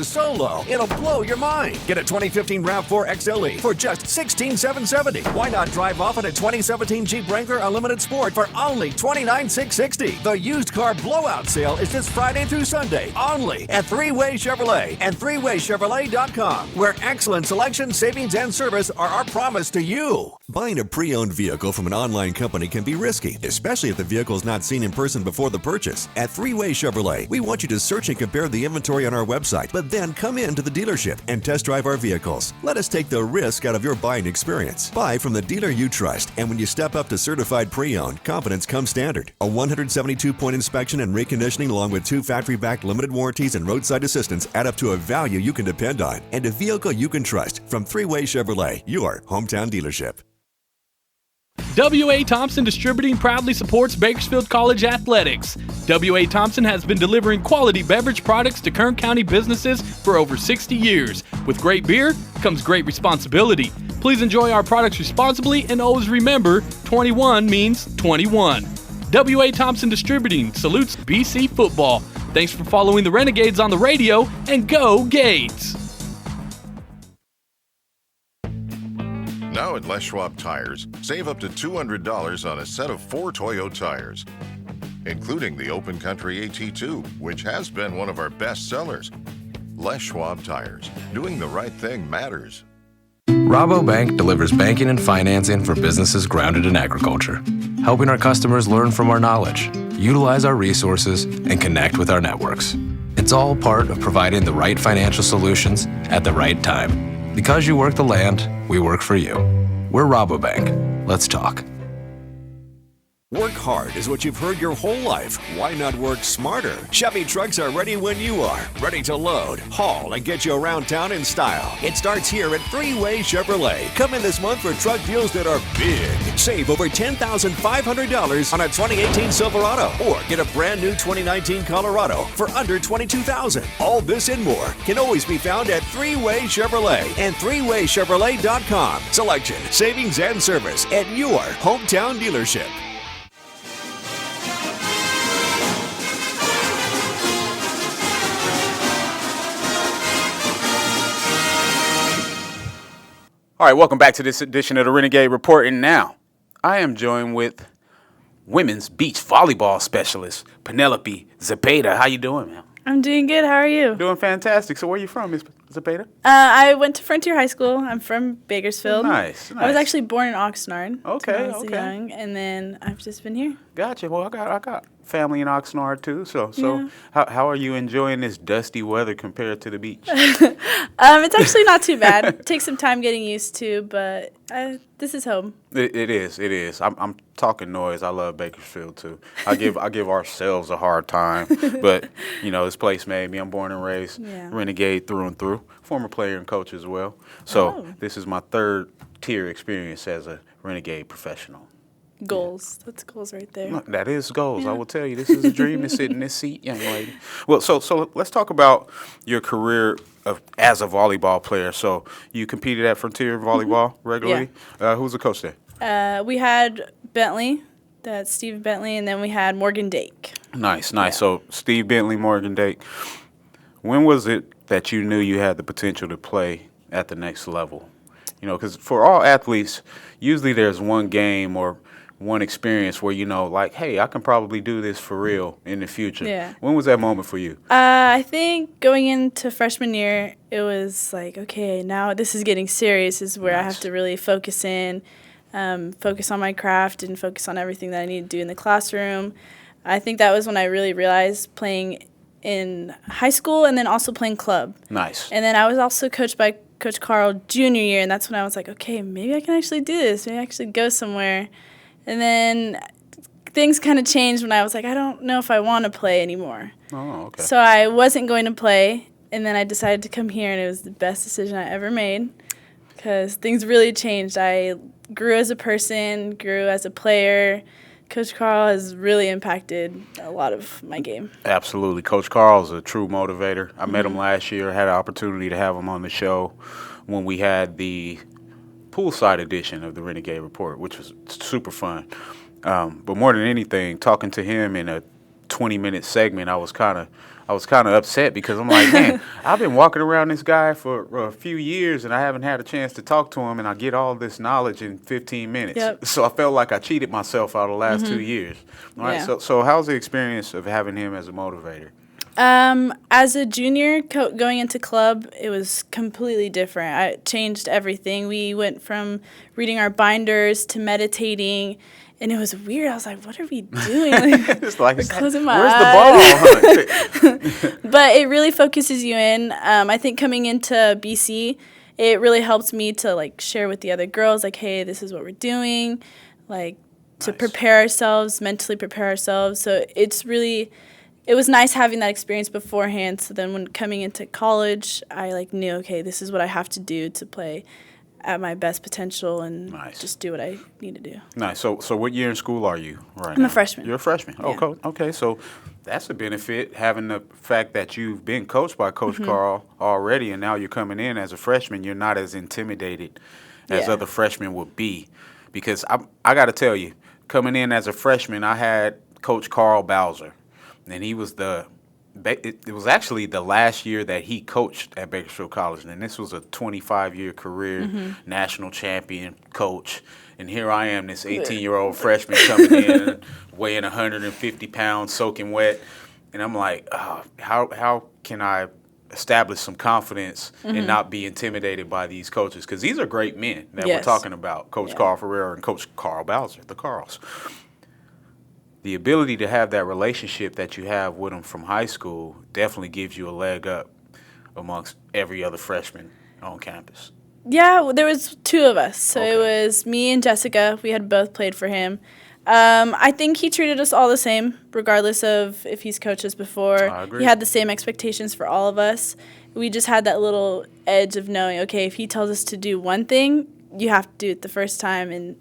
Solo. It'll blow your mind. Get a 2015 RAV4 XLE for just $16,770. Why not drive off in a 2017 Jeep Wrangler Unlimited Sport for only $29,660? The used car blowout sale is this Friday through Sunday only at Three-Way Chevrolet and threewaychevrolet.com, where excellent selection, savings, and service are our promise to you. Buying a pre-owned vehicle from an online company can be risky, especially if the vehicle is not seen in person before the purchase. At Three-Way Chevrolet, we want you to search and compare the inventory on our website, but then come into the dealership and test drive our vehicles. Let us take the risk out of your buying experience. Buy from the dealer you trust, and when you step up to certified pre-owned, confidence comes standard. A 172-point inspection and reconditioning along with 2 factory-backed limited warranties and roadside assistance add up to a value you can depend on and a vehicle you can trust from Three-Way Chevrolet, your hometown dealership. W.A. Thompson Distributing proudly supports Bakersfield College athletics. W.A. Thompson has been delivering quality beverage products to Kern County businesses for over 60 years. With great beer comes great responsibility. Please enjoy our products responsibly and always remember, 21 means 21. W.A. Thompson Distributing salutes BC football. Thanks for following the Renegades on the radio, and go Gates! Now at Les Schwab Tires, save up to $200 on a set of 4 Toyo tires, including the Open Country AT2, which has been one of our best sellers. Les Schwab Tires, doing the right thing matters. Rabobank delivers banking and financing for businesses grounded in agriculture, helping our customers learn from our knowledge, utilize our resources, and connect with our networks. It's all part of providing the right financial solutions at the right time. Because you work the land, we work for you. We're Rabobank. Let's talk. Work hard is what you've heard your whole life. Why not work smarter? Chevy trucks are ready when you are. Ready to load, haul, and get you around town in style. It starts here at Three-Way Chevrolet. Come in this month for truck deals that are big. Save over $10,500 on a 2018 Silverado, or get a brand new 2019 Colorado for under $22,000. All this and more can always be found at Three-Way Chevrolet and threewaychevrolet.com. Selection, savings, and service at your hometown dealership. All right, welcome back to this edition of the Renegade Report. And now, I am joined with women's beach volleyball specialist, Penelope Zepeda. How you doing, man? I'm doing good. How are you? Doing fantastic. So where are you from, Ms. Zepeda? I went to Frontier High School. I'm from Bakersfield. Nice. I was actually born in Oxnard. Okay, when I was young, and then I've just been here. Gotcha. Well, I got family in Oxnard too. So Yeah. how are you enjoying this dusty weather compared to the beach? It's actually not too bad. It takes some time getting used to, but this is home. It is. I'm talking noise. I love Bakersfield too. I give ourselves a hard time, but this place made me. I'm born and raised Renegade through and through. Former player and coach as well. So This is my 3rd tier experience as a Renegade professional. Goals. That's goals right there. Look, that is goals. I will tell you, this is a dream to sit in this seat, young lady. Well, so let's talk about your career as a volleyball player. So you competed at Frontier Volleyball regularly. Yeah. Who was the coach there? We had Bentley, that's Steve Bentley, and then we had Morgan Dake. Nice. Yeah. So Steve Bentley, Morgan Dake. When was it that you knew you had the potential to play at the next level? Because for all athletes, usually there's one game or one experience where hey, I can probably do this for real in the future. Yeah. When was that moment for you? I think going into freshman year, it was like, okay, now this is getting serious. This is where I have to really focus focus on my craft and focus on everything that I need to do in the classroom. I think that was when I really realized playing in high school and then also playing club. Nice. And then I was also coached by Coach Carl junior year, and that's when I was like, okay, maybe I can actually do this. Maybe I actually go somewhere. And then things kind of changed when I was like, I don't know if I want to play anymore. Oh, okay. So I wasn't going to play, and then I decided to come here, and it was the best decision I ever made because things really changed. I grew as a person, grew as a player. Coach Carl has really impacted a lot of my game. Absolutely. Coach Carl is a true motivator. I met him last year, had an opportunity to have him on the show when we had the poolside edition of the Renegade Report, which was super fun. But more than anything, talking to him in a 20-minute segment, I was kind of upset because I'm like, man, I've been walking around this guy for a few years and I haven't had a chance to talk to him, and I get all this knowledge in 15 minutes. Yep. So I felt like I cheated myself out of the last 2 years. All right. Yeah. So how's the experience of having him as a motivator? As a junior going into club, it was completely different. I changed everything. We went from reading our binders to meditating. And it was weird. I was like, what are we doing? It's like, closing my where's eyes. the ball? But it really focuses you in. I think coming into BC, it really helped me to like share with the other girls, like, hey, this is what we're doing, like to prepare ourselves, mentally prepare ourselves. So it was nice having that experience beforehand. So then when coming into college, I like knew, okay, this is what I have to do to play at my best potential and just do what I need to do. Nice. So what year in school are you right now? I'm a freshman. You're a freshman. Yeah. Oh, cool. Okay. So that's a benefit, having the fact that you've been coached by Coach Carl already, and now you're coming in as a freshman. You're not as intimidated as other freshmen would be, because I got to tell you, coming in as a freshman, I had Coach Carl Bowser, and he was it was actually the last year that he coached at Bakersfield College, and this was a 25-year career, national champion coach. And here I am, this 18-year-old freshman coming in, weighing 150 pounds, soaking wet. And I'm like, how can I establish some confidence and not be intimidated by these coaches? Because these are great men that we're talking about, Coach Carl Ferrer and Coach Carl Bowser, the Carls. The ability to have that relationship that you have with them from high school definitely gives you a leg up amongst every other freshman on campus. Yeah, well, there was two of us. So it was me and Jessica. We had both played for him. I think he treated us all the same, regardless of if he's coached us before. I agree. He had the same expectations for all of us. We just had that little edge of knowing, okay, if he tells us to do one thing, you have to do it the first time, and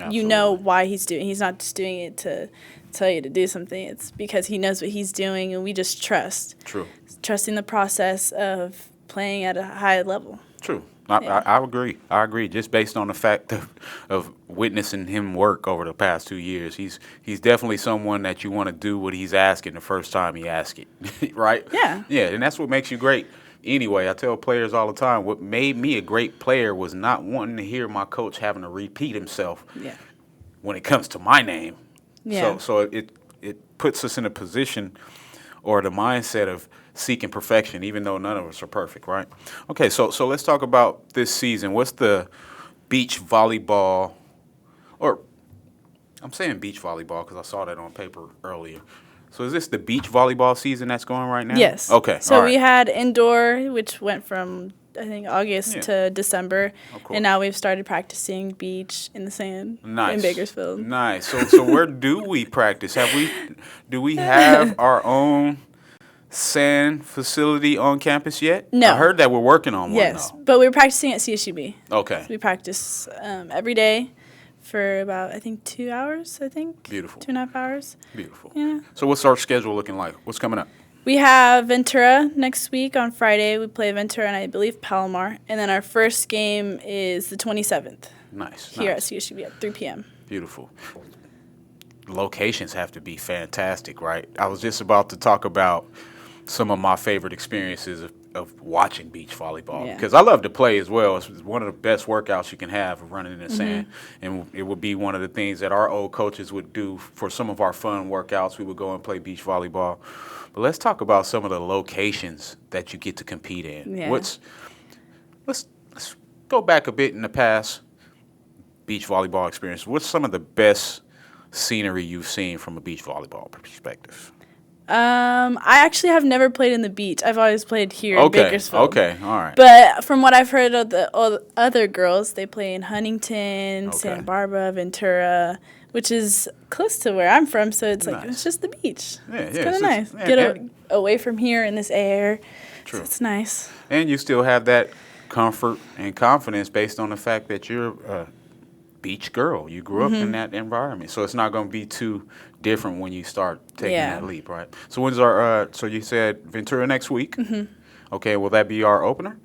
you know why he's doing it. He's not just doing it to tell you to do something. It's because he knows what he's doing, and we just trust. True. Trusting the process of playing at a high level. True. I agree. I agree. Just based on the fact of witnessing him work over the past 2 years, he's definitely someone that you want to do what he's asking the first time he asks it, right? Yeah. Yeah, and that's what makes you great. Anyway, I tell players all the time, what made me a great player was not wanting to hear my coach having to repeat himself when it comes to my name. Yeah. So it puts us in a position or the mindset of seeking perfection, even though none of us are perfect, right? Okay, so let's talk about this season. What's the beach volleyball, or I'm saying beach volleyball because I saw that on paper earlier. So is this the beach volleyball season that's going right now? Yes. Okay. So all right. we had indoor, which went from, I think, August to December. And now we've started practicing beach in the sand in Bakersfield. Nice. So where do we practice? Do we have our own sand facility on campus yet? No. I heard that we're working on one, Yes, though. but we're practicing at CSUB. Okay. So we practice every day for about, I think, 2 hours, Beautiful. 2.5 hours. Beautiful. Yeah. So what's our schedule looking like? What's coming up? We have Ventura next week on Friday. We play Ventura and I believe Palomar. And then our first game is the 27th. Nice. Here at CSUB at 3 p.m. Beautiful. Locations have to be fantastic, right? I was just about to talk about some of my favorite experiences of watching beach volleyball, because I love to play as well. It's one of the best workouts you can have, running in the sand, and it would be one of the things that our old coaches would do for some of our fun workouts. We would go and play beach volleyball. But let's talk about some of the locations that you get to compete in. Yeah. Let's go back a bit in the past beach volleyball experience. What's some of the best scenery you've seen from a beach volleyball perspective? I actually have never played in the beach. I've always played here in Bakersfield. Okay, all right. But from what I've heard of the other girls, they play in Huntington, Santa Barbara, Ventura, which is close to where I'm from. So it's like, it's just the beach. Yeah, it's kind of nice. Get away from here in this air. True. So it's nice. And you still have that comfort and confidence based on the fact that you're a beach girl. You grew up in that environment. So it's not going to be too different when you start taking that leap, right? So when's our, so you said Ventura next week? Okay, will that be our opener?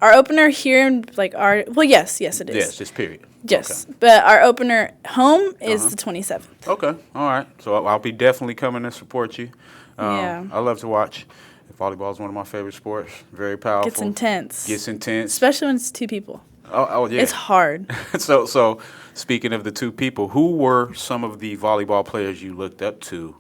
Our opener here, yes, it is. Yes, just period. Yes, but our opener home is the 27th. Okay, all right. So I'll be definitely coming to support you. Yeah. I love to watch. Volleyball is one of my favorite sports. Very powerful. Gets intense. Especially when it's two people. Oh yeah. It's hard. So speaking of the two people, who were some of the volleyball players you looked up to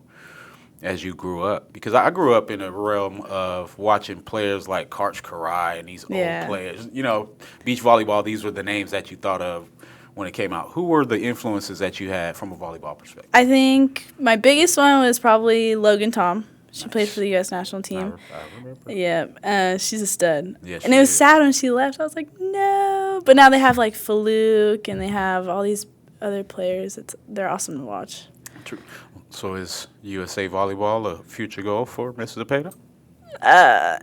as you grew up? Because I grew up in a realm of watching players like Karch Karai and these old players. You know, beach volleyball, these were the names that you thought of when it came out. Who were the influences that you had from a volleyball perspective? I think my biggest one was probably Logan Tom. She played for the U.S. national team. I remember. Yeah, she's a stud. Yeah, and it was sad when she left. I was like, no. But now they have like Faluke and they have all these other players. They're awesome to watch. True. So is USA volleyball a future goal for Mrs. Zepeda?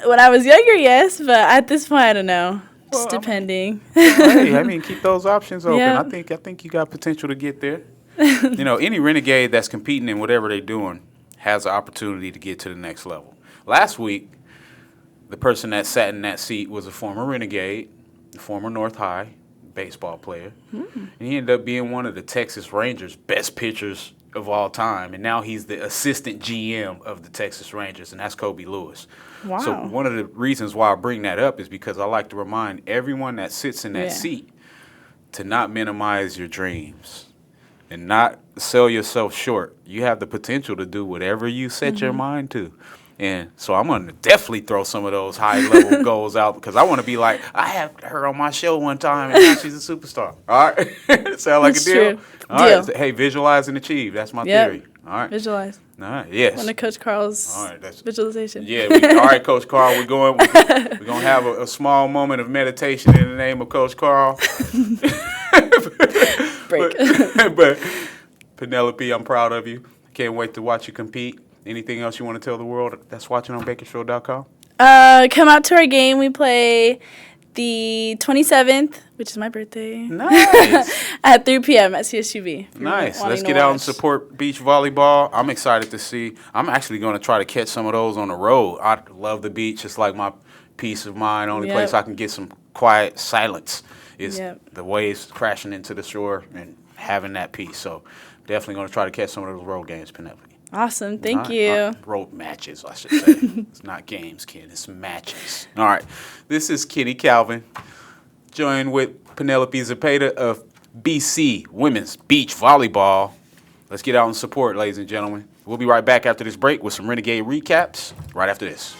When I was younger, yes, but at this point, I don't know. Just depending. Hey, keep those options open. Yeah. I think you got potential to get there. You know, any Renegade that's competing in whatever they're doing has an opportunity to get to the next level. Last week, the person that sat in that seat was a former Renegade, a former North High baseball player. And he ended up being one of the Texas Rangers' best pitchers of all time. And now he's the assistant GM of the Texas Rangers, and that's Kobe Lewis. Wow. So one of the reasons why I bring that up is because I like to remind everyone that sits in that seat to not minimize your dreams and not sell yourself short. You have the potential to do whatever you set your mind to. And so I'm going to definitely throw some of those high-level goals out because I want to be like, I had her on my show one time, and now she's a superstar. All right? Sound like That's a deal? true. All right. So, hey, visualize and achieve. That's my theory. All right. Visualize. All right. Yes. One of Coach Carl's visualization. Yeah. All right, Coach Carl. We're going to have a small moment of meditation in the name of Coach Carl. Break. But Penelope, I'm proud of you. Can't wait to watch you compete. Anything else you want to tell the world that's watching on Bakersfield.com? Come out to our game. We play the 27th, which is my birthday. Nice. At 3 p.m. at CSUB. Nice. Let's get out and support beach volleyball. I'm excited to see. I'm actually going to try to catch some of those on the road. I love the beach. It's like my peace of mind. Only place I can get some quiet silence is the waves crashing into the shore and having that peace. So definitely going to try to catch some of those road games, Penelope. Awesome. Thank you. Road matches, I should say. It's not games, kid. It's matches. All right. This is Kenny Calvin, joined with Penelope Zepeda of BC Women's Beach Volleyball. Let's get out and support, ladies and gentlemen. We'll be right back after this break with some Renegade recaps right after this.